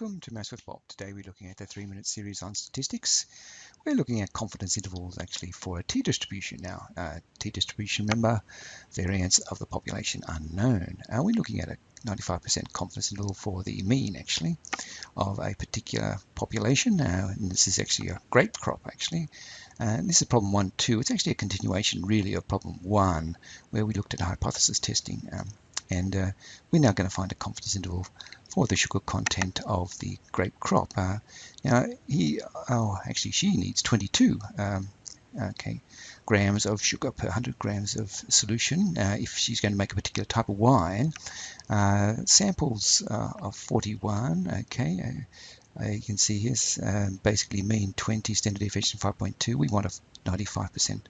Welcome to Maths with Bob. Today we're looking at a 3-minute series on statistics. We're looking at confidence intervals actually for a t-distribution now. T-distribution, remember, variance of the population unknown. We're looking at a 95% confidence interval for the mean actually of a particular population. And this is actually a grape crop actually. This is problem 1, 2. It's actually a continuation really of problem 1 where we looked at hypothesis testing. We're now going to find a confidence interval for the sugar content of the grape crop. Now, she needs 22 grams of sugar per 100 grams of solution if she's going to make a particular type of wine. Samples of 41. You can see here's basically mean 20, standard deviation 5.2. We want a 95%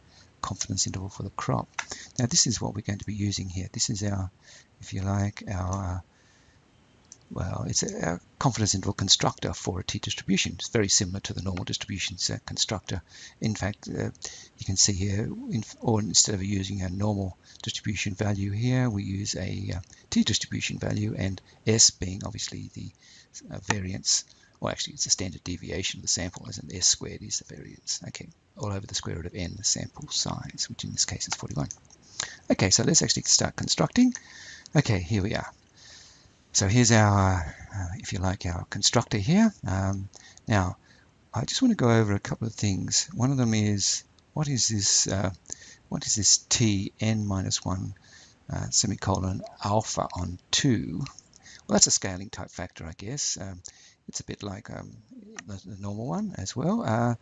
confidence interval for the crop. Now this is what we're going to be using here. This is our, if you like, our it's a confidence interval constructor for a t-distribution. It's very similar to the normal distributions constructor. In fact, you can see here, instead of using a normal distribution value here, we use a t-distribution value, and S being obviously the variance. Well, actually, it's a standard deviation of the sample, as an S squared is the variance. All over the square root of n, the sample size, which in this case is 41. So let's actually start constructing. Here we are. So here's our, if you like, our constructor here. Now, I just want to go over a couple of things. One of them is, what is this t n minus 1 semicolon alpha on 2? Well, that's a scaling type factor, I guess. It's a bit like the normal one as well.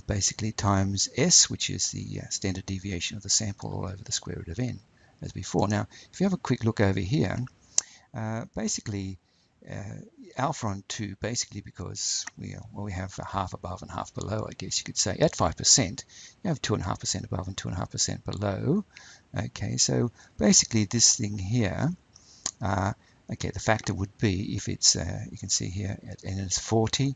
Basically times S, which is the standard deviation of the sample all over the square root of n, as before. Now, if you have a quick look over here, basically alpha on 2, basically because we have a half above and half below, I guess you could say. At 5%, you have 2.5% above and 2.5% below. So basically this thing here, the factor would be if it's, you can see here at n is 40,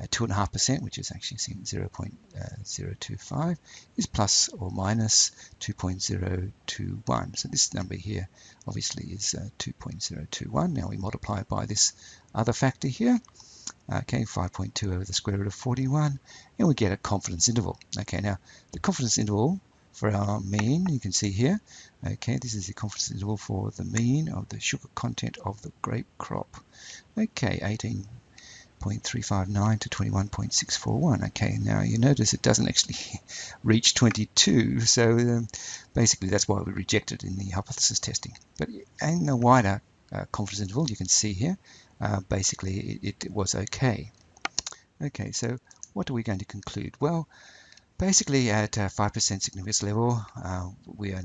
2.5%, which is actually 0.025, is plus or minus 2.021. So this number here obviously is 2.021. Now we multiply it by this other factor here, 5.2 over the square root of 41, and we get a confidence interval. Now the confidence interval for our mean, you can see here, this is the confidence interval for the mean of the sugar content of the grape crop. 18.359 to 21.641. Now you notice it doesn't actually reach 22, so basically that's why we rejected in the hypothesis testing. But in the wider confidence interval, you can see here, basically it was okay. So what are we going to conclude? Well, basically at 5% significance level, we are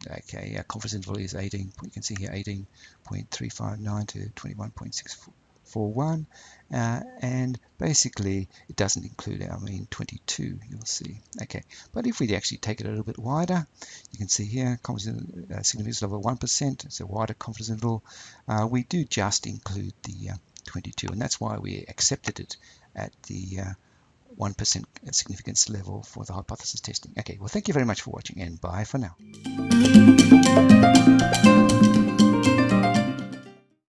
our confidence interval is 18. You can see here 18.359 to 21.641, and basically it doesn't include our mean 22. You'll see. But if we actually take it a little bit wider, you can see here confidence significance level 1%. It's a wider confidence interval. We do just include the 22, and that's why we accepted it at the 1% significance level for the hypothesis testing. Well, thank you very much for watching, and bye for now.